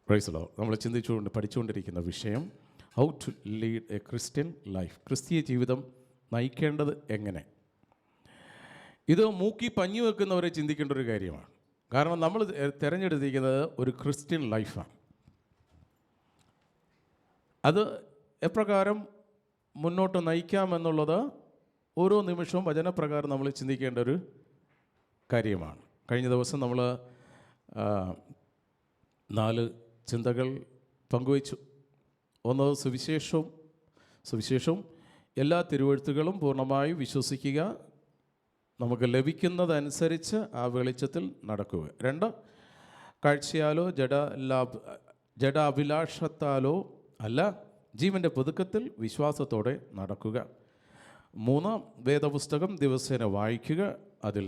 Praise the Lord. നമ്മൾ പഠിച്ചുകൊണ്ടിരിക്കുന്ന വിഷയം how to lead a Christian life, ക്രിസ്തീയ ജീവിതം നയിക്കേണ്ടത് എങ്ങനെ. ഇത് മൂക്കി പഞ്ഞു വെക്കുന്നവരെ ചിന്തിക്കേണ്ട ഒരു കാര്യമാണ്. കാരണം നമ്മൾ തിരഞ്ഞെടുത്തിരിക്കുന്നത് ഒരു ക്രിസ്ത്യൻ ലൈഫാണ്. അത് എപ്രകാരം മുന്നോട്ട് നയിക്കാമെന്നുള്ളത് ഓരോ നിമിഷവും വചനപ്രകാരം നമ്മൾ ചിന്തിക്കേണ്ട ഒരു കാര്യമാണ്. കഴിഞ്ഞ ദിവസം നമ്മൾ 4 ചിന്തകൾ പങ്കുവച്ചു. ഒന്ന്, സുവിശേഷവും എല്ലാ തിരുവെഴുത്തുകളും പൂർണ്ണമായി വിശ്വസിക്കുക, നമുക്ക് ലഭിക്കുന്നതനുസരിച്ച് ആ വെളിച്ചത്തിൽ നടക്കുക. 2, കാഴ്ചയാലോ ജഡ അഭിലാഷത്താലോ അല്ല, ജീവൻ്റെ പുതുക്കത്തിൽ വിശ്വാസത്തോടെ നടക്കുക. 3, വേദപുസ്തകം ദിവസേന വായിക്കുക, അതിൽ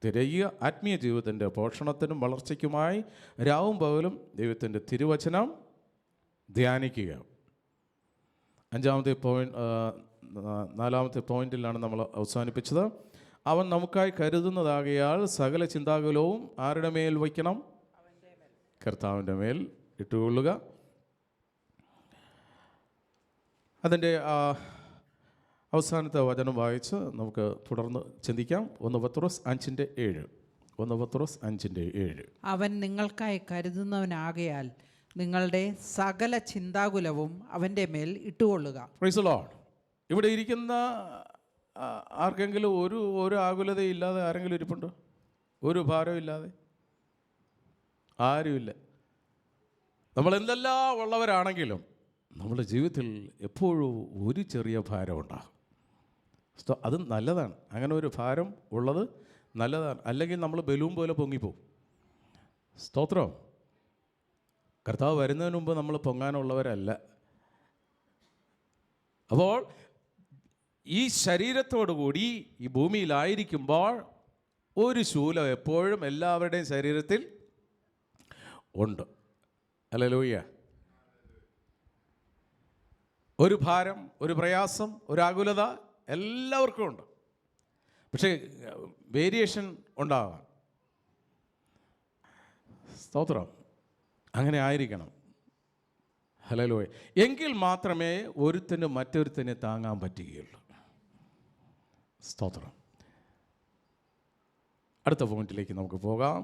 തിരയുക, ആത്മീയ ജീവിതത്തിൻ്റെ പോഷണത്തിനും വളർച്ചയ്ക്കുമായി രാവും പകലും ദൈവത്തിൻ്റെ തിരുവചനം ധ്യാനിക്കുക. 4ാമത്തെ പോയിന്റിലാണ് നമ്മൾ അവസാനിപ്പിച്ചത്. അവൻ നമുക്കായി കരുതുന്നതാകയാൽ സകല ചിന്താകുലവും ആരുടെ മേൽ വയ്ക്കണം? കർത്താവിൻ്റെ മേൽ ഇട്ടുകൊള്ളുക. അതിൻ്റെ അവസാനത്തെ വചനം വായിച്ച് നമുക്ക് തുടർന്ന് ചിന്തിക്കാം. 1 പത്രോസ് 5:7. 1 പത്രോസ് 5:7. അവൻ നിങ്ങൾക്കായി കരുതുന്നവനാകയാൽ നിങ്ങളുടെ സകല ചിന്താകുലവും അവൻ്റെ മേൽ ഇട്ടുകൊള്ളുക. Praise the Lord. ഇവിടെ ഇരിക്കുന്ന ആർക്കെങ്കിലും ഒരു ആകുലതയില്ലാതെ ആരെങ്കിലും ഇരിപ്പുണ്ടോ? ഒരു ഭാരമില്ലാതെ ആരുമില്ല. നമ്മൾ എന്തെല്ലാം ഉള്ളവരാണെങ്കിലും നമ്മുടെ ജീവിതത്തിൽ എപ്പോഴും ഒരു ചെറിയ ഭാരമുണ്ടാകും. അത് നല്ലതാണ്. അങ്ങനെ ഒരു ഭാരം ഉള്ളത് നല്ലതാണ്. അല്ലെങ്കിൽ നമ്മൾ ബലൂൺ പോലെ പൊങ്ങിപ്പോവും. സ്തോത്രം. കർത്താവ് വരുന്നതിന് മുമ്പ് നമ്മൾ പൊങ്ങാനുള്ളവരല്ല. അപ്പോൾ ഈ ശരീരത്തോടുകൂടി ഈ ഭൂമിയിലായിരിക്കുമ്പോൾ ഒരു ശൂലം എപ്പോഴും എല്ലാവരുടെയും ശരീരത്തിൽ ഉണ്ട്. ഹല്ലേലൂയ. ഒരു ഭാരം, ഒരു പ്രയാസം, ഒരു ആകുലത എല്ലാവർക്കും ഉണ്ട്. പക്ഷേ വേരിയേഷൻ ഉണ്ടാകാം. സ്തോത്രം. അങ്ങനെ ആയിരിക്കണം. ഹല്ലേലൂയ. എങ്കിൽ മാത്രമേ ഒരുത്തന് മറ്റൊരുത്തനെ താങ്ങാൻ പറ്റുകയുള്ളൂ. സ്തോത്രം. അടുത്ത പോയിന്റിലേക്ക് നമുക്ക് പോകാം.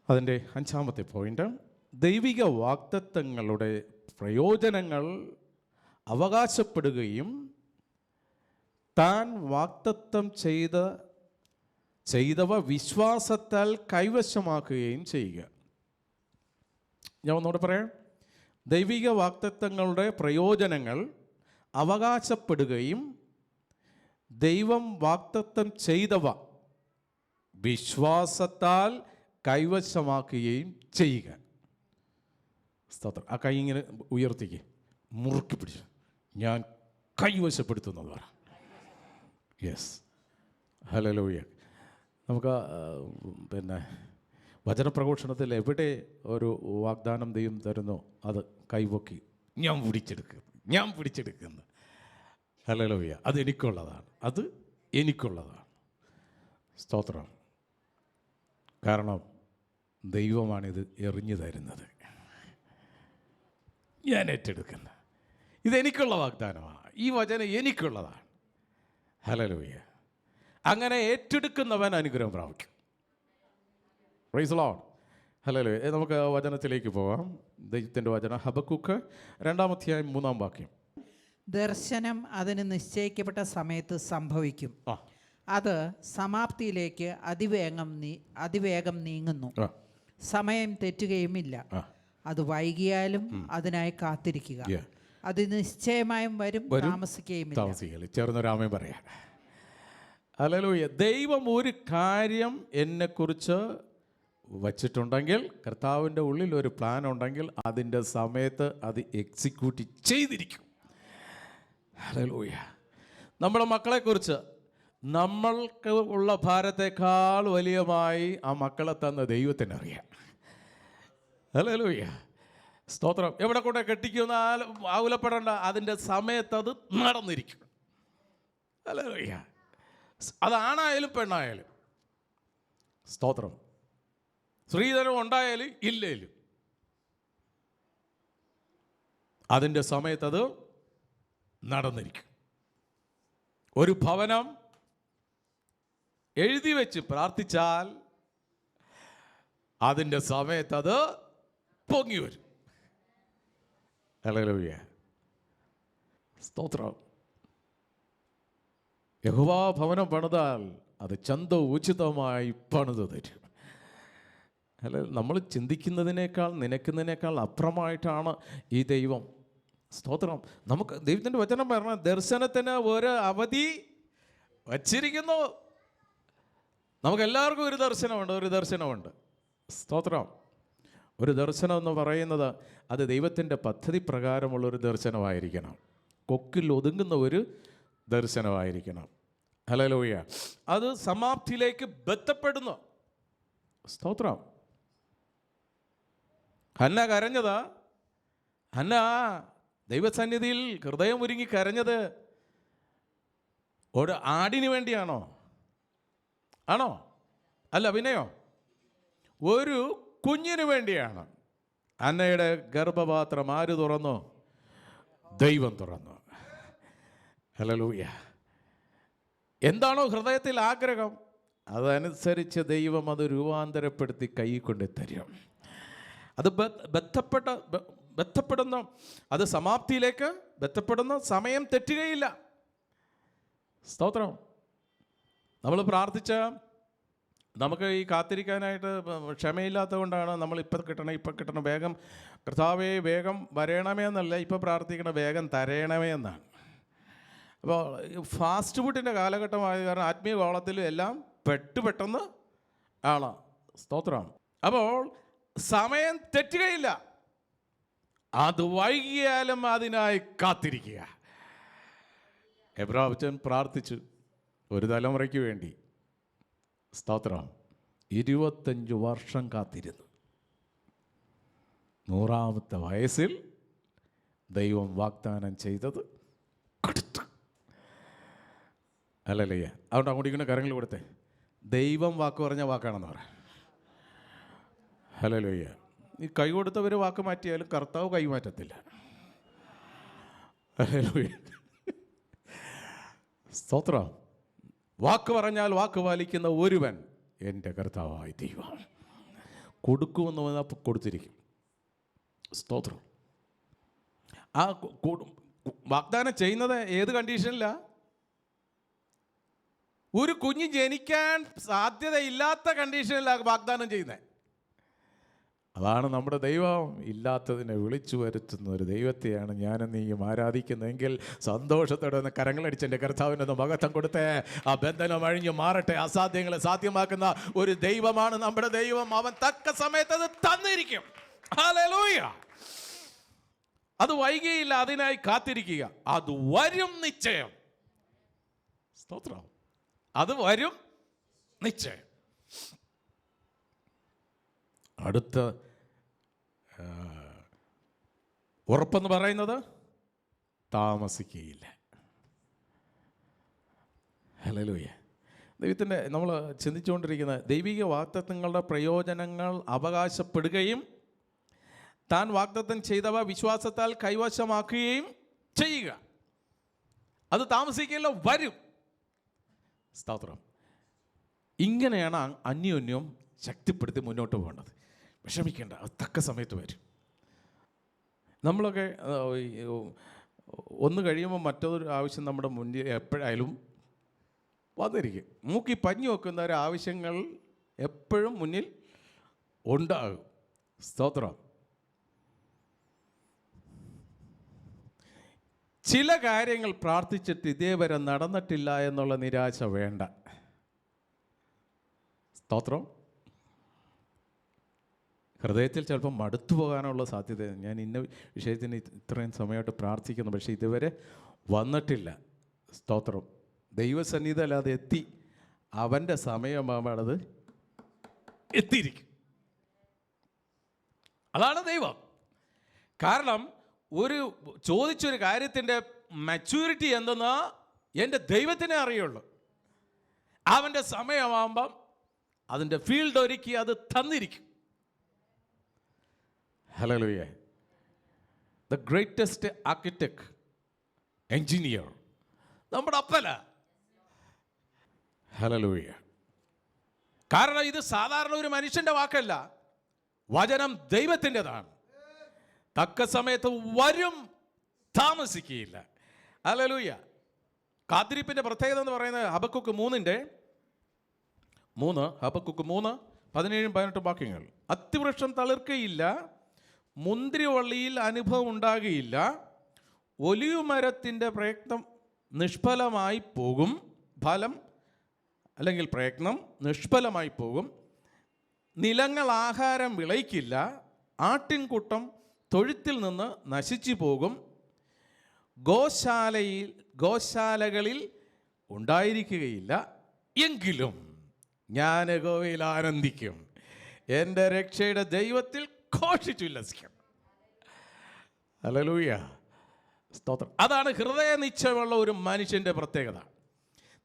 അതിൻ്റെ 5ാമത്തെ പോയിന്റ്, ദൈവിക വാഗ്ദത്തങ്ങളുടെ പ്രയോജനങ്ങൾ അവകാശപ്പെടുകയും താൻ വാഗ്ദത്തം ചെയ്തവ വിശ്വാസത്താൽ കൈവശമാക്കുകയും ചെയ്യുക. ഞാൻ ഒന്നുകൂടെ പറയാം. ദൈവിക വാഗ്ദത്തങ്ങളുടെ പ്രയോജനങ്ങൾ അവകാശപ്പെടുകയും ദൈവം വാഗ്ദത്തം ചെയ്തവ വിശ്വാസത്താൽ കൈവശമാക്കുകയും ചെയ്യുക. സ്തോത്രം. ആ കൈ ഇങ്ങനെ ഉയർത്തിക്ക്, മുറുക്കി പിടിച്ചു, ഞാൻ കൈവശപ്പെടുത്തുന്നത് പറ. യെസ്. ഹല്ലേലൂയ. നമുക്ക് വചനപ്രഘോഷണത്തിൽ എവിടെ ഒരു വാഗ്ദാനം ദൈവം തരുന്നോ അത് കൈപൊക്കി ഞാൻ പിടിച്ചെടുക്കുന്നു. ഹല്ലേലൂയ. അത് എനിക്കുള്ളതാണ്. സ്തോത്രം. കാരണം ദൈവമാണിത് എറിഞ്ഞു തരുന്നത്. ഞാൻ ഏറ്റെടുക്കുന്നത്. ഇതെനിക്കുള്ള വാഗ്ദാനമാണ്. ഈ വചനം എനിക്കുള്ളതാണ്. ഹല്ലേലൂയ. അങ്ങനെ ഏറ്റെടുക്കുന്നവൻ അനുഗ്രഹം പ്രാപിക്കും. Praise the Lord. ഹല്ലേലൂയ. നമുക്ക് വചനത്തിലേക്ക് പോകാം. ദൈവത്തിൻ്റെ വചനം ഹബക്കൂക്ക് 2-ാം അധ്യായം 3-ാം വാക്യം. ദർശനം അതിന് നിശ്ചയിക്കപ്പെട്ട സമയത്ത് സംഭവിക്കും. അത് സമാപ്തിയിലേക്ക് അതിവേഗം നീങ്ങുന്നു. സമയം തെറ്റുകയുമില്ല. അത് വൈകിയാലും അതിനായി കാത്തിരിക്കുക. അത് നിശ്ചയമായും വരും, താമസിക്കുകയുമില്ല. ചേർന്നൊരാമേൻ പറയാം. ഹല്ലേലൂയ. ദൈവം ഒരു കാര്യം എന്നെക്കുറിച്ച് വച്ചിട്ടുണ്ടെങ്കിൽ, കർത്താവിൻ്റെ ഉള്ളിൽ ഒരു പ്ലാൻ ഉണ്ടെങ്കിൽ അതിൻ്റെ സമയത്ത് അത് എക്സിക്യൂട്ട് ചെയ്തിരിക്കും. ഹല്ലേലൂയ. നമ്മുടെ മക്കളെക്കുറിച്ച് നമ്മൾക്ക് ഉള്ള ഭാരത്തെക്കാൾ വലിയമായി ആ മക്കളെ തന്ന ദൈവത്തിന് അറിയാം. ഹല്ലേലൂയ. സ്തോത്രം. എവിടെ കൂടെ കെട്ടിക്കുന്ന ആകുലപ്പെടേണ്ട, അതിൻ്റെ സമയത്ത് അത് നടന്നിരിക്കും. ഹല്ലേലൂയ. അതാണായാലും പെണ്ണായാലും. സ്തോത്രം. സ്ത്രീധനം ഉണ്ടായാലും ഇല്ലേലും അതിൻ്റെ സമയത്ത് അത് നടന്നിരിക്കും. ഒരു ഭവനം എഴുതി വെച്ച് പ്രാർത്ഥിച്ചാൽ അതിൻ്റെ സമയത്ത് അത് പൊങ്ങി വരും. ഹല്ലേലൂയ, സ്തോത്രം. യഹോവ ഭവനം പണിതാൽ അത് ഉചിതമായി പണിത് തരും. അല്ല, നമ്മൾ ചിന്തിക്കുന്നതിനേക്കാൾ നനയ്ക്കുന്നതിനേക്കാൾ അപ്പുറമായിട്ടാണ് ഈ ദൈവം. സ്തോത്രം. നമുക്ക് ദൈവത്തിൻ്റെ വചനം പറഞ്ഞ ദർശനത്തിന് ഒരു അവധി വച്ചിരിക്കുന്നു. നമുക്കെല്ലാവർക്കും ഒരു ദർശനമുണ്ട്. സ്തോത്രം. ഒരു ദർശനം എന്ന് പറയുന്നത് അത് ദൈവത്തിൻ്റെ പദ്ധതി പ്രകാരമുള്ളൊരു ദർശനമായിരിക്കണം. കൊക്കിൽ ഒതുങ്ങുന്ന ഒരു ദർശനമായിരിക്കണം. ഹല്ലേലൂയ. അത് സമാപ്തിയിലേക്ക് ബന്ധപ്പെടുന്നു. സ്തോത്രം. ഹന്ന കരഞ്ഞത്, ഹന്ന ദൈവസന്നിധിയിൽ ഹൃദയം ഒരുങ്ങി കരഞ്ഞത് ഒരു ആടിന് വേണ്ടിയാണോ? ആണോ? അല്ല, പിന്നെയോ ഒരു കുഞ്ഞിന് വേണ്ടിയാണ്. അന്നയുടെ ഗർഭപാത്രം ആര് തുറന്നു? ദൈവം തുറന്നു. ഹല്ലേലൂയ. എന്താണോ ഹൃദയത്തിൽ ആഗ്രഹം അതനുസരിച്ച് ദൈവം അത് രൂപാന്തരപ്പെടുത്തി കൈ കൊണ്ട് തരും. അത് ബന്ധപ്പെടുന്ന അത് സമാപ്തിയിലേക്ക് ബന്ധപ്പെടുന്ന സമയം തെറ്റുകയില്ല. സ്തോത്രം. നമ്മൾ പ്രാർത്ഥിച്ച നമുക്ക് ഈ കാത്തിരിക്കാനായിട്ട് ക്ഷമയില്ലാത്തത് കൊണ്ടാണ് നമ്മൾ ഇപ്പം കിട്ടണം വേഗം കർത്താവേ വേഗം വരയണമേ എന്നല്ല ഇപ്പം പ്രാർത്ഥിക്കണം, വേഗം തരയണമേ എന്നാണ്. അപ്പോൾ ഫാസ്റ്റ് ഫുഡിൻ്റെ കാലഘട്ടമായത് കാരണം ആത്മീയ കോളത്തിലും എല്ലാം പെട്ടെന്ന് ആണ്. സ്തോത്രം. അപ്പോൾ സമയം തെറ്റുകയില്ല. അത് വൈകിയാലും അതിനായി കാത്തിരിക്കുക. എബ്രാഹം പ്രാർത്ഥിച്ചു ഒരു തലമുറയ്ക്ക് വേണ്ടി. സ്തോത്രം. 25 വർഷം കാത്തിരുന്നു. 100ാമത്തെ വയസ്സിൽ ദൈവം വാഗ്ദാനം ചെയ്തത് കൊടുത്തു. അല്ലല്ലേ? അതുകൊണ്ട് അങ്ങോട്ട് ഇങ്ങനെ കരങ്ങൾ കൊടുത്തേ. ദൈവം വാക്ക് പറഞ്ഞ വാക്കാണെന്ന് പറ. ഹല്ലേലൂയ. ഈ കൈ കൊടുത്തവർ വാക്ക് മാറ്റിയാലും കർത്താവ് കൈ മാറ്റത്തില്ല. ഹല്ലേലൂയ. സ്തോത്രം. വാക്ക് പറഞ്ഞാൽ വാക്ക് പാലിക്കുന്ന ഒരുവൻ എൻ്റെ കർത്താവായ ദൈവം. കൊടുക്കുമെന്ന് പറഞ്ഞാൽ കൊടുത്തിരിക്കും. സ്തോത്രം. ആ വാഗ്ദാനം ചെയ്യുന്നത് ഏത് കണ്ടീഷനിലാണ്? ഒരു കുഞ്ഞ് ജനിക്കാൻ സാധ്യതയില്ലാത്ത കണ്ടീഷനിലാണ് വാഗ്ദാനം ചെയ്യുന്നത്. അതാണ് നമ്മുടെ ദൈവം. ഇല്ലാത്തതിനെ വിളിച്ചു വരുത്തുന്ന ഒരു ദൈവത്തെയാണ് ഞാനും നീയും ആരാധിക്കുന്നതെങ്കിൽ സന്തോഷത്തോടെ ഒന്ന് കരങ്ങളടിച്ച് എൻ്റെ കർത്താവിനൊന്ന് മഹത്വം കൊടുത്തേ. ആ ബന്ധനം അഴിഞ്ഞു മാറട്ടെ. അസാധ്യങ്ങളെ സാധ്യമാക്കുന്ന ഒരു ദൈവമാണ് നമ്മുടെ ദൈവം. അവൻ തക്ക സമയത്ത് അത് തന്നിരിക്കും. ഹല്ലേലൂയ. അത് വൈകിയില്ല, അതിനായി കാത്തിരിക്കുക. അത് വരും നിശ്ചയം. സ്തോത്രം. അത് വരും നിശ്ചയം. അടുത്ത ഉറപ്പെന്ന് പറയുന്നത് താമസിക്കുകയില്ല. ഹല്ലേലൂയ. ദൈവത്തിൻ്റെ നമ്മൾ ചിന്തിച്ചുകൊണ്ടിരിക്കുന്ന ദൈവിക വാഗ്ദത്തങ്ങളുടെ പ്രയോജനങ്ങൾ അവകാശപ്പെടുകയും താൻ വാഗ്ദത്തം ചെയ്തവ വിശ്വാസത്താൽ കൈവശമാക്കുകയും ചെയ്യുക. അത് താമസിക്കുകയില്ല, വരും. സ്തോത്രം. ഇങ്ങനെയാണ് അന്യോന്യം ശക്തിപ്പെടുത്തി മുന്നോട്ട് പോകേണ്ടത്. വിഷമിക്കേണ്ട, അത് തക്ക സമയത്ത് വരും. നമ്മളൊക്കെ ഒന്ന് കഴിയുമ്പോൾ മറ്റൊരു ആവശ്യം നമ്മുടെ മുന്നിൽ എപ്പോഴായാലും വന്നിരിക്കും. മൂക്കി പഞ്ഞു വെക്കുന്ന ഒരു ആവശ്യങ്ങൾ എപ്പോഴും മുന്നിൽ ഉണ്ടാകും. സ്തോത്രം. ചില കാര്യങ്ങൾ പ്രാർത്ഥിച്ചിട്ട് ഇതേവരെ നടന്നിട്ടില്ല എന്നുള്ള നിരാശ വേണ്ട. സ്തോത്രം. ഹൃദയത്തിൽ ചിലപ്പോൾ മടുത്തു പോകാനുള്ള സാധ്യത. ഞാൻ ഇന്ന വിഷയത്തിന് ഇത്രയും സമയമായിട്ട് പ്രാർത്ഥിക്കുന്നു, പക്ഷേ ഇതുവരെ വന്നിട്ടില്ല. സ്തോത്രം. ദൈവസന്നിധിയിൽ അത് എത്തി, അവൻ്റെ സമയമാകുമ്പോൾ അത് എത്തിയിരിക്കും. അതാണ് ദൈവം. കാരണം ഒരു ചോദിച്ചൊരു കാര്യത്തിൻ്റെ മാച്യൂരിറ്റി എന്തെന്ന് എൻ്റെ ദൈവത്തിനെ അറിയുള്ളൂ. അവൻ്റെ സമയമാകുമ്പം അതിൻ്റെ ഫീൽഡ് ഒരുക്കി അത് തന്നിരിക്കും. Hallelujah. The greatest architect, engineer നമ്മുടെ അപ്പല. ഹല്ലേലൂയ. കാരണം ഇത് സാധാരണ ഒരു മനുഷ്യൻ്റെ വാക്കല്ല, വചനം ദൈവത്തിൻ്റെതാണ്. തക്ക സമയത്ത് വരും, താമസിക്കുകയില്ല. ഹല്ലേലൂയ. കാത്തിരിപ്പിൻ്റെ പ്രത്യേകത എന്ന് പറയുന്നത് ഹബക്കുക്ക് 3 ഹബക്കുക്ക് 3:17-18 വാക്യങ്ങൾ. അത്തിവൃക്ഷം തളിർക്കയില്ല, മുന്തിരിവള്ളിയിൽ അനുഭവം ഉണ്ടാകുകയില്ല, ഒലിവ് മരത്തിൻ്റെ പ്രയത്നം നിഷ്ഫലമായി പോകും, ഫലം അല്ലെങ്കിൽ പ്രയത്നം നിഷ്ഫലമായി പോകും, നിലങ്ങൾ ആഹാരം വിളയിക്കില്ല, ആട്ടിൻകൂട്ടം തൊഴുത്തിൽ നിന്ന് നശിച്ചു പോകും, ഗോശാലകളിൽ ഉണ്ടായിരിക്കുകയില്ല. എങ്കിലും ഞാൻ യഹോവയിൽ ആനന്ദിക്കും, എൻ്റെ രക്ഷയുടെ ദൈവത്തിൽ ഘോഷിച്ചുല്ലസിക്കും. ഹല്ലേലൂയ. സ്തോത്രം. അതാണ് ഹൃദയ നിശ്ചയമുള്ള ഒരു മനുഷ്യൻ്റെ പ്രത്യേകത.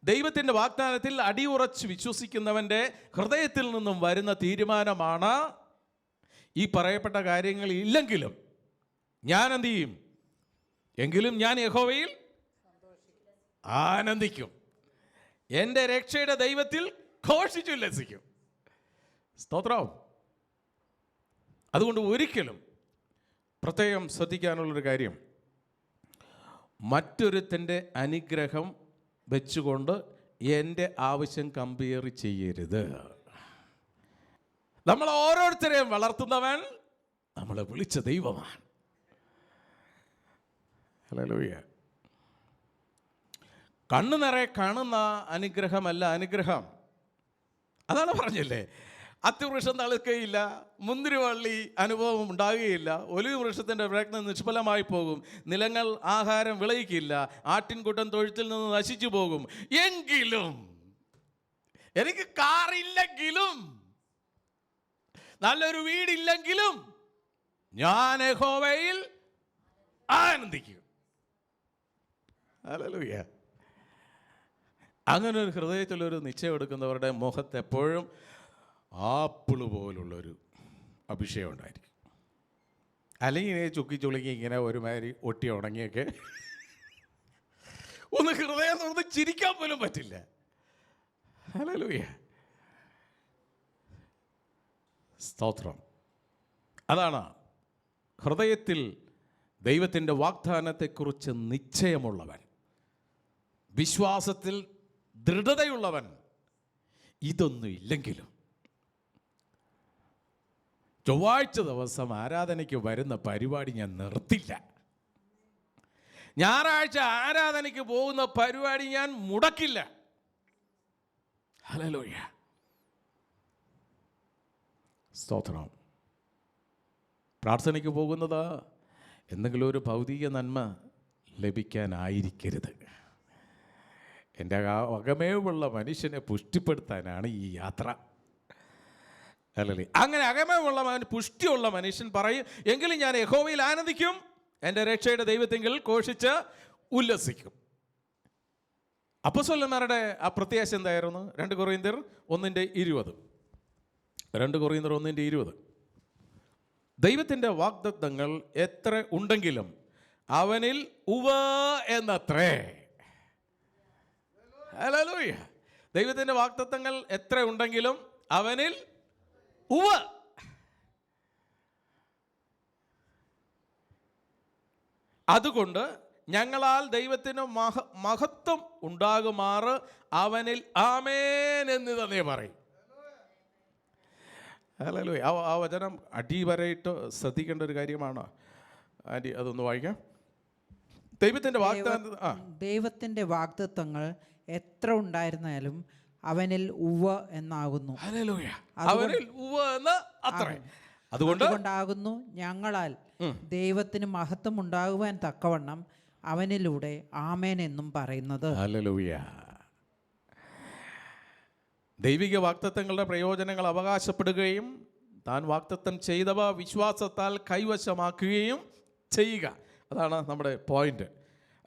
ദൈവത്തിൻ്റെ വാഗ്ദാനത്തിൽ അടിയുറച്ച് വിശ്വസിക്കുന്നവൻ്റെ ഹൃദയത്തിൽ നിന്നും വരുന്ന തീരുമാനമാണ്, ഈ പറയപ്പെട്ട കാര്യങ്ങൾ ഇല്ലെങ്കിലും ഞാൻ എന്ത് ചെയ്യും, എങ്കിലും ഞാൻ യഹോവയിൽ ആനന്ദിക്കും, എൻ്റെ രക്ഷയുടെ ദൈവത്തിൽ ഘോഷിച്ചുല്ലസിക്കും. സ്തോത്രം. അതുകൊണ്ട് ഒരിക്കലും പ്രത്യേകം ശ്രദ്ധിക്കാനുള്ളൊരു കാര്യം, മറ്റൊരുത്തൻ്റെ അനുഗ്രഹം വെച്ചുകൊണ്ട് എൻ്റെ ആവശ്യം കമ്പയർ ചെയ്യരുത്. നമ്മൾ ഓരോരുത്തരെയും വളർത്തുന്നവൻ നമ്മളെ വിളിച്ച ദൈവമാണ്. ഹല്ലേലൂയ. കണ്ണു നിറയെ കാണുന്ന അനുഗ്രഹമല്ല അനുഗ്രഹം. അതാണ് പറഞ്ഞില്ലേ, അത്തിവൃക്ഷം തളിർക്കയില്ല, മുന്തിരിവള്ളി അനുഭവം ഉണ്ടാകുകയില്ല, ഒലിവ് വൃക്ഷത്തിൻ്റെ പ്രയത്നം നിഷ്ഫലമായി പോകും, നിലങ്ങൾ ആഹാരം വിളയിക്കില്ല, ആട്ടിൻകൂട്ടം തൊഴുത്തിൽ നിന്ന് നശിച്ചു പോകും. എങ്കിലും എനിക്ക് കാറില്ലെങ്കിലും, നല്ലൊരു വീടില്ലെങ്കിലും ഞാൻ യഹോവയിൽ ആനന്ദിക്കും. ഹല്ലേലൂയ. അങ്ങനെ ഒരു ഹൃദയത്തിലൊരു നിശ്ചയം എടുക്കുന്നവരുടെ മുഖത്ത് എപ്പോഴും ആപ്പിള് പോലുള്ളൊരു അഭിഷേകം ഉണ്ടായിരിക്കും. അല്ലെങ്കിൽ ഇങ്ങനെ ചുക്കി ചുളുക്കി ഇങ്ങനെ ഒരുമാതിരി ഒട്ടി ഉണങ്ങിയൊക്കെ ഒന്ന് ഹൃദയം തുറന്ന് ചിരിക്കാൻ പോലും പറ്റില്ല. ഹല്ലേലൂയ. സ്തോത്രം. അതാണ് ഹൃദയത്തിൽ ദൈവത്തിൻ്റെ വാഗ്ദാനത്തെക്കുറിച്ച് നിശ്ചയമുള്ളവൻ, വിശ്വാസത്തിൽ ദൃഢതയുള്ളവൻ. ഇതൊന്നും ഇല്ലെങ്കിലും ചൊവ്വാഴ്ച ദിവസം ആരാധനയ്ക്ക് വരുന്ന പരിപാടി ഞാൻ നിർത്തില്ല, ഞായറാഴ്ച ആരാധനയ്ക്ക് പോകുന്ന പരിപാടി ഞാൻ മുടക്കില്ല. ഹല്ലേലൂയ. സ്തോത്രം. പ്രാർത്ഥനയ്ക്ക് പോകുന്നത് എന്തെങ്കിലും ഒരു ഭൗതിക നന്മ ലഭിക്കാനായിരിക്കരുത്. എൻ്റെ അകമേവുള്ള മനുഷ്യനെ പുഷ്ടിപ്പെടുത്താനാണ് ഈ യാത്ര. അല്ലല്ലേ? അങ്ങനെ അകമേവുള്ള പുഷ്ടിയുള്ള മനുഷ്യൻ പറയും, എങ്കിലും ഞാൻ യഹോവയിൽ ആനന്ദിക്കും, എൻ്റെ രക്ഷയുടെ ദൈവത്തെങ്കിൽ ഘോഷിച്ച് ഉല്ലസിക്കും. അപ്പോസ്തലന്മാരുടെ ആ പ്രത്യാശ എന്തായിരുന്നു? 2 കൊറിന്ത്യർ 1:20. 2 കൊറിന്ത്യർ 1:20. ദൈവത്തിൻ്റെ വാഗ്ദത്തങ്ങൾ എത്ര ഉണ്ടെങ്കിലും അവനിൽ ഉവ്വ് എന്നത്രേ. ഹല്ലേലൂയ. ദൈവത്തിൻ്റെ വാഗ്ദത്തങ്ങൾ എത്ര ഉണ്ടെങ്കിലും അവനിൽ ഉവ്വ്. അതുകൊണ്ട് ഞങ്ങളാൽ ദൈവത്തിന് മഹത്വം ഉണ്ടാകുമാറ് അവനിൽ ആമേൻ എന്ന് തന്നെ പറയും. ഹല്ലേലൂയ. ആ വചനം അടിവരയിട്ട് ശ്രദ്ധിക്കേണ്ട ഒരു കാര്യമാണ്. ആൻറ്റി അതൊന്ന് വായിക്കാം. ദൈവത്തിൻ്റെ വാഗ്ദത്തങ്ങൾ എത്ര ഉണ്ടായിരുന്നാലും അവനിൽ ഉവ്വ് എന്നാകുന്നു. ഹല്ലേലൂയ. അവനിൽ ഉവ്വ് എന്ന് അത്രേ. അതുകൊണ്ടാകുന്നു ഞങ്ങളാൽ ദൈവത്തിന് മഹത്വം ഉണ്ടാകുവാൻ തക്കവണ്ണം അവനിലൂടെ ആമേൻ എന്നും പറയുന്നത്. ഹല്ലേലൂയ. ദൈവിക വാഗ്ദത്തങ്ങളുടെ പ്രയോജനങ്ങൾ അവകാശപ്പെടുകയും താൻ വാഗ്ദത്തം ചെയ്തവ വിശ്വാസത്താൽ കൈവശമാക്കുകയും ചെയ്യുക. അതാണ് നമ്മുടെ പോയിന്റ്.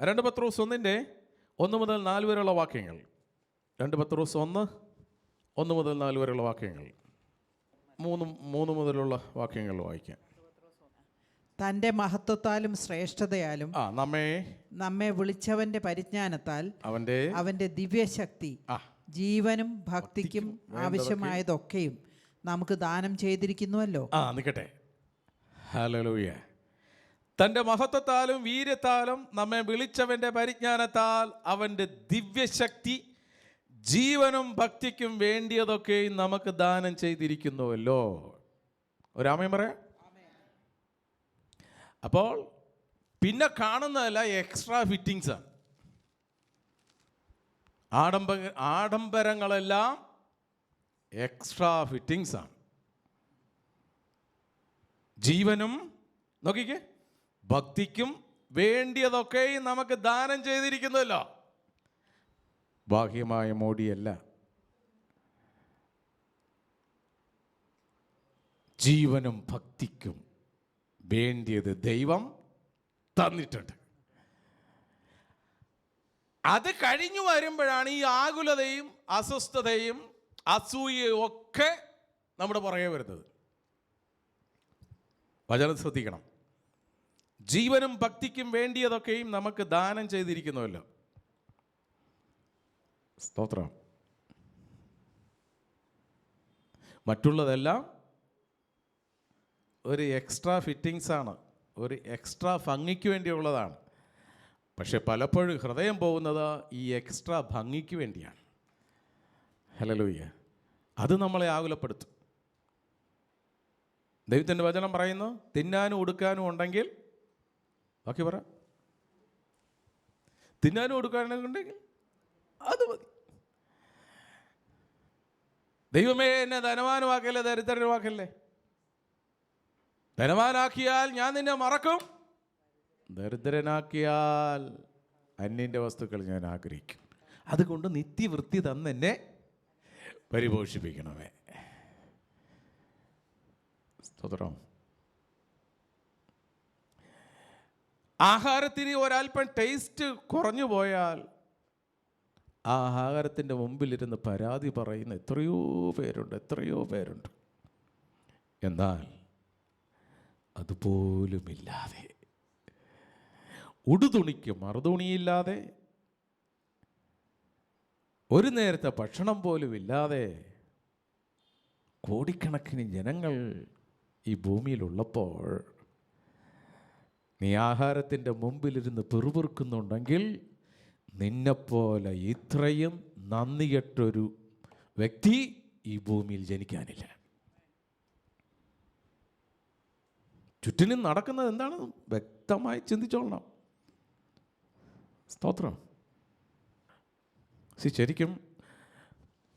2 പത്രോസ് 1:1 മുതൽ 4 വരെയുള്ള വാക്യങ്ങൾ. 2 പത്രോസ് 1 മുതൽ 4 വരെയുള്ള വാക്യങ്ങൾ. 3 മുതലുള്ള വാക്യങ്ങൾ വായിക്കാം. തൻ്റെ മഹത്വത്താലും ശ്രേഷ്ഠതയാലും നമ്മെ വിളിച്ചവന്റെ പരിജ്ഞാനത്താൽ അവന്റെ ദിവ്യശക്തി ജീവനും ഭക്തിക്കും ആവശ്യമായതൊക്കെയും നമുക്ക് ദാനം ചെയ്തിരിക്കുന്നുവല്ലോ. നിൽക്കട്ടെ. ഹല്ലേലൂയ. തൻ്റെ മഹത്വത്താലും വീര്യത്താലും നമ്മെ വിളിച്ചവന്റെ പരിജ്ഞാനത്താൽ അവന്റെ ദിവ്യശക്തി ജീവനും ഭക്തിക്കും വേണ്ടിയതൊക്കെയും നമുക്ക് ദാനം ചെയ്തിരിക്കുന്നുവല്ലോ. ഒരാമയും പറയാം. അപ്പോൾ പിന്നെ കാണുന്നതല്ല എക്സ്ട്രാ ഫിറ്റിങ്സ് ആണ്. ആഡംബരങ്ങളെല്ലാം എക്സ്ട്രാ ഫിറ്റിങ്സ് ആണ്. ജീവനും നോക്കിക്കേ ഭക്തിക്കും വേണ്ടിയതൊക്കെയും നമുക്ക് ദാനം ചെയ്തിരിക്കുന്നല്ലോ. ബാഹ്യമായ മോടിയല്ല, ജീവനും ഭക്തിക്കും വേണ്ടിയത് ദൈവം തന്നിട്ടുണ്ട്. അത് കഴിഞ്ഞു വരുമ്പോഴാണ് ഈ ആകുലതയും അസ്വസ്ഥതയും അസൂയയും ഒക്കെ നമ്മുടെ പുറകെ വരുന്നത്. വചനം ശ്രദ്ധിക്കണം. ജീവനും ഭക്തിക്കും വേണ്ടിയതൊക്കെയും നമുക്ക് ദാനം ചെയ്തിരിക്കുന്നുവല്ലോ. സ്തോത്രം. മറ്റുള്ളതെല്ലാം ഒരു എക്സ്ട്രാ ഫിറ്റിങ്സ് ആണ്, ഒരു എക്സ്ട്രാ ഭംഗിക്ക് വേണ്ടിയുള്ളതാണ്. പക്ഷെ പലപ്പോഴും ഹൃദയം പോകുന്നത് ഈ എക്സ്ട്രാ ഭംഗിക്ക് വേണ്ടിയാണ്. ഹല്ലേലൂയ. അത് നമ്മളെ ആകുലപ്പെടുത്തും. ദൈവത്തിൻ്റെ വചനം പറയുന്നു, തിന്നാനും ഉടുക്കാനും ഉണ്ടെങ്കിൽ, ബാക്കി പറ, തിന്നാനും ഉടുക്കാനും ഉണ്ടെങ്കിൽ അത് മതി. ദൈവമേ എന്നെ ധനവാനുമാക്കല്ലേ, ദരിദ്രനുമാക്കല്ലേ. ധനവാനാക്കിയാൽ ഞാൻ നിന്നെ മറക്കും, ദരിദ്രനാക്കിയാൽ അന്യൻ്റെ വസ്തുക്കൾ ഞാൻ ആഗ്രഹിക്കും. അതുകൊണ്ട് നിത്യവൃത്തി തന്നെന്നെ പരിപോഷിപ്പിക്കണമേ. സ്തോത്രം. ആഹാരത്തിന് ഒരല്പം ടേസ്റ്റ് കുറഞ്ഞു പോയാൽ ആ ആഹാരത്തിൻ്റെ മുമ്പിലിരുന്ന് പരാതി പറയുന്ന എത്രയോ പേരുണ്ട്. എന്നാൽ അതുപോലുമില്ലാതെ, ഉടുതുണിക്ക് മറുതുണിയില്ലാതെ, ഒരു നേരത്തെ ഭക്ഷണം പോലും ഇല്ലാതെ കോടിക്കണക്കിന് ജനങ്ങൾ ഈ ഭൂമിയിലുള്ളപ്പോൾ നീ ആഹാരത്തിൻ്റെ മുമ്പിലിരുന്ന് പിറുപിറുക്കുന്നുണ്ടെങ്കിൽ നിന്നെപ്പോലെ ഇത്രയും നന്ദി കെട്ടൊരു വ്യക്തി ഈ ഭൂമിയിൽ ജനിക്കാനില്ല. ചുറ്റിനും നടക്കുന്നത് എന്താണ് വ്യക്തമായി ചിന്തിച്ചോളണം. സ്തോത്രം. ശരിക്കും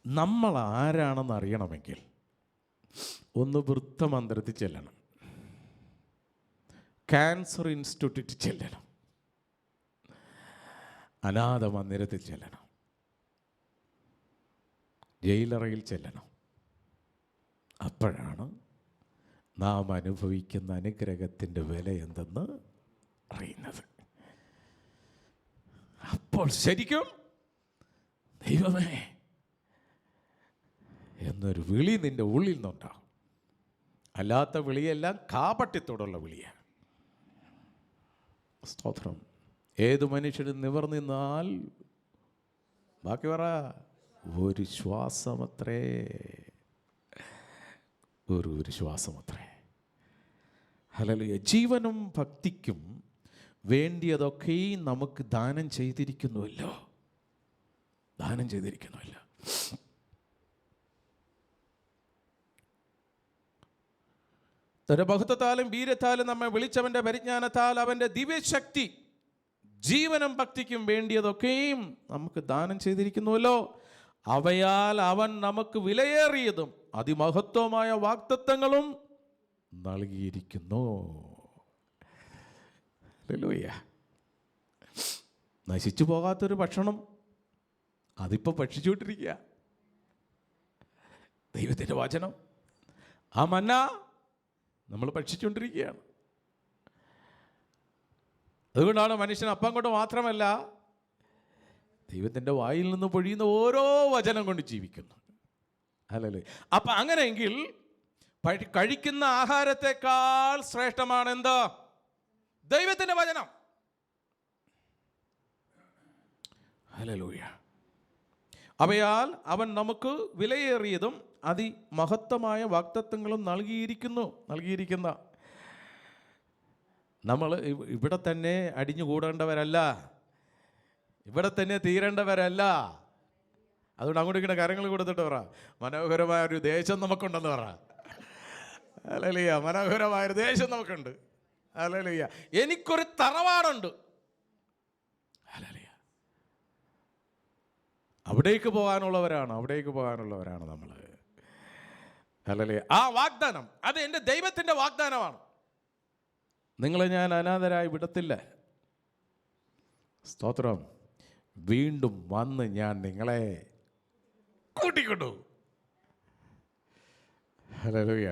നമ്മൾ ആരാണെന്ന് അറിയണമെങ്കിൽ ഒന്ന് വൃത്തമന്ത്രത്തിൽ ചെല്ലണം, ക്യാൻസർ ഇൻസ്റ്റിറ്റ്യൂട്ടിൽ ചെല്ലണം, അനാഥ മന്ദിരത്തിൽ ചെല്ലണം, ജയിലറയിൽ ചെല്ലണം. അപ്പോഴാണ് നാം അനുഭവിക്കുന്ന അനുഗ്രഹത്തിൻ്റെ വില എന്തെന്ന് അറിയുന്നത്. അപ്പോൾ ശരിക്കും ദൈവമേ എന്നൊരു വിളി നിൻ്റെ ഉള്ളിൽ നിന്നുണ്ടാകും. അല്ലാത്ത വിളിയെല്ലാം കാപട്യത്തോടുള്ള വിളിയാണ്. സ്തോത്രം. ഏത് മനുഷ്യനും നിവർന്നാൽ ബാക്കി പറ, ഒരു ശ്വാസമത്രേ, ഒരു ശ്വാസമത്രേ. ഹല്ലേലൂയ. ജീവനും ഭക്തിക്കും വേണ്ടിയതൊക്കെയും നമുക്ക് ദാനം ചെയ്തിരിക്കുന്നുവല്ലോ. തന്റെ ബഹുത്വത്താലും വീര്യത്താലും നമ്മെ വിളിച്ചവന്റെ പരിജ്ഞാനത്താൽ അവന്റെ ദിവ്യശക്തി ജീവനും ഭക്തിക്കും വേണ്ടിയതൊക്കെയും നമുക്ക് ദാനം ചെയ്തിരിക്കുന്നുവല്ലോ. അവയാൽ അവൻ നമുക്ക് വിലയേറിയതും അതിമഹത്വമായ വാഗ്ദത്തങ്ങളും നൽകിയിരിക്കുന്നു. ഹല്ലേലൂയ. നശിച്ചു പോകാത്തൊരു ഭക്ഷണം അതിപ്പോൾ ഭക്ഷിച്ചുകൊണ്ടിരിക്കുക ദൈവത്തിൻ്റെ വചനം. ആ മന്ന നമ്മൾ ഭക്ഷിച്ചുകൊണ്ടിരിക്കുകയാണ്. അതുകൊണ്ടാണ് മനുഷ്യൻ അപ്പം കൊണ്ട് മാത്രമല്ല ദൈവത്തിൻ്റെ വായിൽ നിന്ന് പൊഴിയുന്ന ഓരോ വചനം കൊണ്ട് ജീവിക്കുന്നു. അല്ലല്ലേ? അപ്പം അങ്ങനെയെങ്കിൽ കഴിക്കുന്ന ആഹാരത്തെക്കാൾ ശ്രേഷ്ഠമാണ് എന്താ? ദൈവത്തിൻ്റെ വചനം. ഹല്ലേലൂയ. അവയാൽ അവൻ നമുക്ക് വിലയേറിയതും അതിമഹത്വമായ വാഗ്ദത്തങ്ങളും നൽകിയിരിക്കുന്ന നമ്മൾ ഇവിടെ തന്നെ അടിഞ്ഞുകൂടേണ്ടവരല്ല, ഇവിടെ തന്നെ തീരേണ്ടവരല്ല. അതുകൊണ്ട് അങ്ങോട്ട് ഇങ്ങനെ കരങ്ങൾ കൊടുത്തിട്ട് പറ, മനോഹരമായ ഒരു ദേശം നമുക്കുണ്ടെന്ന് പറ. ഹല്ലേലൂയ. മനോഹരമായൊരു ദേശം നമുക്കുണ്ട്. ഹല്ലേലൂയ. എനിക്കൊരു തറവാടുണ്ട്. ഹല്ലേലൂയ. അവിടേക്ക് പോകാനുള്ളവരാണ് നമ്മൾ. ഹല്ലേലൂയ. ആ വാഗ്ദാനം അത് എൻ്റെ ദൈവത്തിൻ്റെ വാഗ്ദാനമാണ്. നിങ്ങളെ ഞാൻ അനാഥരായി വിടത്തില്ല. സ്തോത്രം. വീണ്ടും വന്ന് ഞാൻ നിങ്ങളെ കൂട്ടിക്കൊണ്ടുപോകും. ഹല്ലേലൂയ.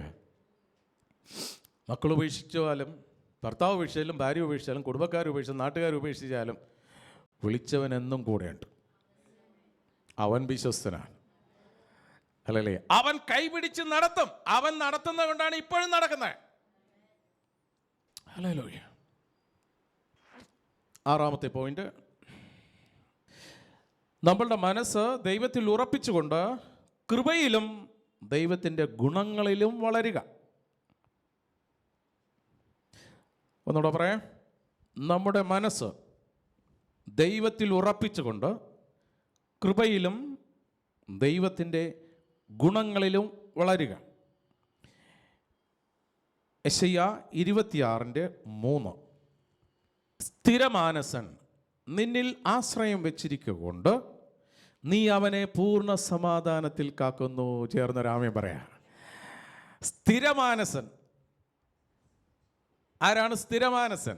മക്കൾ ഉപേക്ഷിച്ചാലും, ഭർത്താവ് ഉപേക്ഷിച്ചാലും, ഭാര്യ ഉപേക്ഷിച്ചാലും, കുടുംബക്കാർ ഉപേക്ഷിച്ചാലും, നാട്ടുകാർ ഉപേക്ഷിച്ചാലും വിളിച്ചവൻ എന്നും കൂടെയുണ്ട്. അവൻ വിശ്വസ്തനാണ്. ഹല്ലേലൂയ. അവൻ കൈപിടിച്ച് നടത്തും. അവൻ നടത്തുന്നത് കൊണ്ടാണ് ഇപ്പോഴും നടക്കുന്നത്. ഹല്ലേലൂയ. 6ാമത്തെ പോയിന്റ്, നമ്മളുടെ മനസ്സ് ദൈവത്തിൽ ഉറപ്പിച്ചുകൊണ്ട് കൃപയിലും ദൈവത്തിൻ്റെ ഗുണങ്ങളിലും വളരുക. ഒന്നുകൂടെ പറയാം. നമ്മുടെ മനസ്സ് ദൈവത്തിൽ ഉറപ്പിച്ചുകൊണ്ട് കൃപയിലും ദൈവത്തിൻ്റെ ഗുണങ്ങളിലും വളരുക. യെശയ്യാ 26:3, സ്ഥിരമാനസൻ നിന്നിൽ ആശ്രയം വെച്ചിരിക്കൊണ്ട് നീ അവനെ പൂർണ്ണ സമാധാനത്തിൽ കാക്കുന്നു. ചേർന്ന് രാമ്യം പറയാ. സ്ഥിരമാനസൻ. ആരാണ് സ്ഥിരമാനസൻ?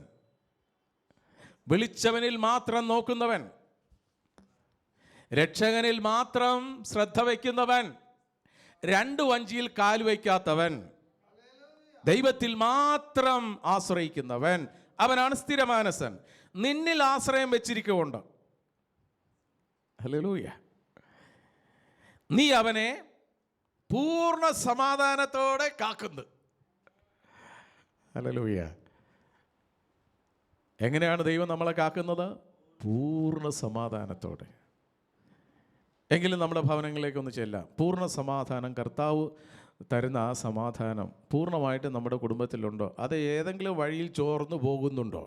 വിളിച്ചവനിൽ മാത്രം നോക്കുന്നവൻ, രക്ഷകനിൽ മാത്രം ശ്രദ്ധ വയ്ക്കുന്നവൻ, 2 വഞ്ചിയിൽ കാൽ വയ്ക്കാത്തവൻ, ദൈവത്തിൽ മാത്രം ആശ്രയിക്കുന്നവൻ, അവനാണ് സ്ഥിരമാനസൻ. നിന്നിൽ ആശ്രയം വെച്ചിരിക്കുകൊണ്ട്, ഹല്ലേലൂയ, നീ അവനെ പൂർണ്ണ സമാധാനത്തോടെ കാക്കുന്നു. ഹല്ലേലൂയ. എങ്ങനെയാണ് ദൈവം നമ്മളെ കാക്കുന്നത്? പൂർണ്ണ സമാധാനത്തോടെ. എങ്കിലും നമ്മുടെ ഭവനങ്ങളിലേക്കൊന്ന് ചെല്ലാം. പൂർണ്ണ സമാധാനം, കർത്താവ് തരുന്ന ആ സമാധാനം പൂർണ്ണമായിട്ട് നമ്മുടെ കുടുംബത്തിലുണ്ടോ? അത് ഏതെങ്കിലും വഴിയിൽ ചോർന്നു പോകുന്നുണ്ടോ?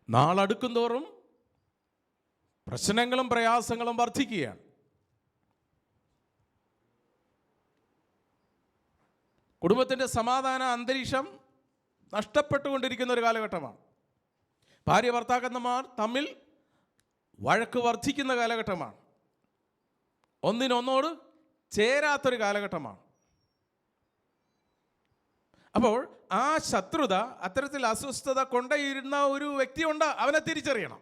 നാളടുക്കും തോറും പ്രശ്നങ്ങളും പ്രയാസങ്ങളും വർദ്ധിക്കുകയാണ്. കുടുംബത്തിൻ്റെ സമാധാന അന്തരീക്ഷം നഷ്ടപ്പെട്ടുകൊണ്ടിരിക്കുന്ന ഒരു കാലഘട്ടമാണ്. ഭാര്യ ഭർത്താക്കന്മാർ തമ്മിൽ വഴക്ക് വർദ്ധിക്കുന്ന കാലഘട്ടമാണ്. ഒന്നിനൊന്നോട് ചേരാത്തൊരു കാലഘട്ടമാണ്. അപ്പോൾ ആ ശത്രുത, അത്തരത്തിൽ അസ്വസ്ഥത കൊണ്ടയിരുന്ന ഒരു വ്യക്തിയുണ്ട്. അവനെ തിരിച്ചറിയണം.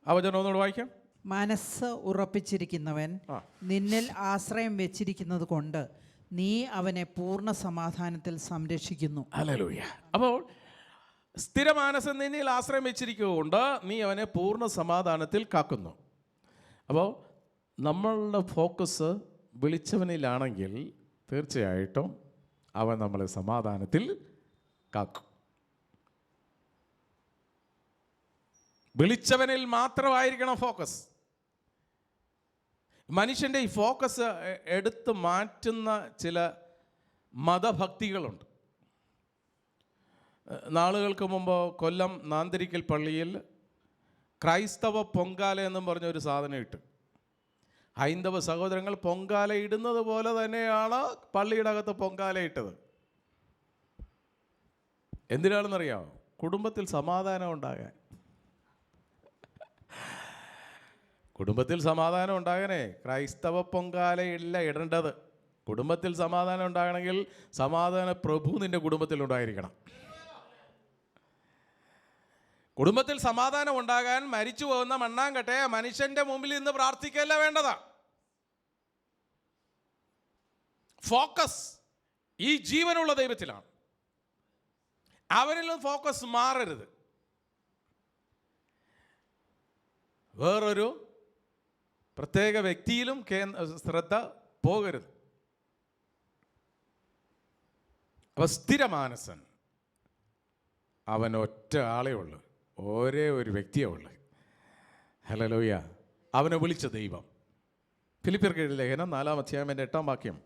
ആ വചനം ഒന്നുകൂടെ വായിക്കാം. മനസ്സ് ഉറപ്പിച്ചിരിക്കുന്നവൻ നിന്നിൽ ആശ്രയം വെച്ചിരിക്കുന്നത് കൊണ്ട് നീ അവനെ പൂർണ്ണ സമാധാനത്തിൽ സംരക്ഷിക്കുന്നു. ഹല്ലേലൂയ. അപ്പോൾ സ്ഥിരമാനസം നിന്നിൽ ആശ്രയം വെച്ചിരിക്കുകൊണ്ട് നീ അവനെ പൂർണ്ണ സമാധാനത്തിൽ കാക്കുന്നു. അപ്പോൾ നമ്മളുടെ ഫോക്കസ് വിളിച്ചവനിലാണെങ്കിൽ തീർച്ചയായിട്ടും അവൻ നമ്മളെ സമാധാനത്തിൽ കാക്കും. വിളിച്ചവനിൽ മാത്രമായിരിക്കണം ഫോക്കസ്. മനുഷ്യൻ്റെ ഈ ഫോക്കസ് എടുത്ത് മാറ്റുന്ന ചില മതഭക്തികളുണ്ട്. നാളുകൾക്ക് മുമ്പ് കൊല്ലം നാന്തിരിക്കൽ പള്ളിയിൽ ക്രൈസ്തവ പൊങ്കാല എന്നും പറഞ്ഞൊരു സാധനം ഇട്ട്, ഹൈന്ദവ സഹോദരങ്ങൾ പൊങ്കാല ഇടുന്നത് പോലെ തന്നെയാണ് പള്ളിയുടെ അകത്ത് പൊങ്കാല ഇട്ടത്. എന്തിനാണെന്നറിയാമോ? കുടുംബത്തിൽ സമാധാനം ഉണ്ടാകാൻ. കുടുംബത്തിൽ സമാധാനം ഉണ്ടാകാനേ ക്രൈസ്തവ പൊങ്കാലയില്ല ഇടേണ്ടത്. കുടുംബത്തിൽ സമാധാനം ഉണ്ടാകണമെങ്കിൽ സമാധാന പ്രഭു നിന്റെ കുടുംബത്തിൽ ഉണ്ടായിരിക്കണം. കുടുംബത്തിൽ സമാധാനം ഉണ്ടാകാൻ മരിച്ചു പോകുന്ന മണ്ണാങ്കട്ടെ മനുഷ്യന്റെ മുമ്പിൽ നിന്ന് പ്രാർത്ഥിക്കല്ല വേണ്ടതാ. ഫോക്കസ് ഈ ജീവനുള്ള ദൈവത്തിലാണ്. അവരിൽ നിന്ന് ഫോക്കസ് മാറരുത്. വേറൊരു പ്രത്യേക വ്യക്തിയിലും ശ്രദ്ധ പോകരുത്. അപ്പോൾ സ്ഥിരമാനസൻ അവൻ ഒറ്റ ആളേ ഉള്ളൂ, ഒരേ ഒരു വ്യക്തിയേ ഉള്ളൂ. ഹല്ലേലൂയ. അവനെ വിളിച്ച ദൈവം. ഫിലിപ്പിയർക്ക് എഴുതിയ ലേഖനം 4-8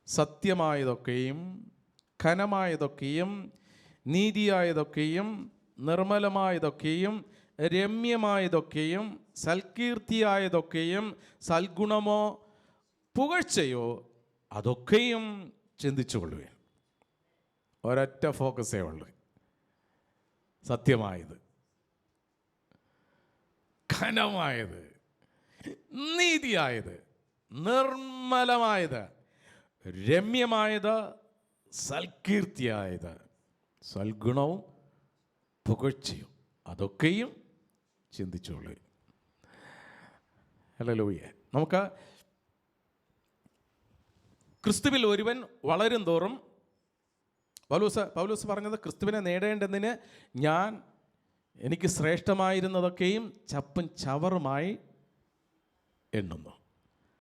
സത്യമായതൊക്കെയും ഘനമായതൊക്കെയും നീതിയായതൊക്കെയും നിർമ്മലമായതൊക്കെയും രമ്യമായതൊക്കെയും സൽകീർത്തിയായതൊക്കെയും സൽഗുണമോ പുകഴ്ചയോ അതൊക്കെയും ചിന്തിച്ചുകൊള്ളുവേ. ഒരൊറ്റ ഫോക്കസേ ഉള്ളൂ. സത്യമായത്, ഘനമായത്, നീതിയായത്, നിർമ്മലമായത്, രമ്യമായത്, സൽകീർത്തിയായത്, സൽഗുണവും പുകഴ്ചയും അതൊക്കെയും ചിന്തിച്ചോളൂ. ഹല്ലേലൂയ. നമുക്ക് ക്രിസ്തുവിൽ ഒരുവൻ വളരും തോറും പൗലോസ് പറഞ്ഞത്, ക്രിസ്തുവിനെ നേടേണ്ടതിന് എനിക്ക് ശ്രേഷ്ഠമായിരുന്നതൊക്കെയും ചപ്പും ചവറുമായി എണ്ണുന്നു.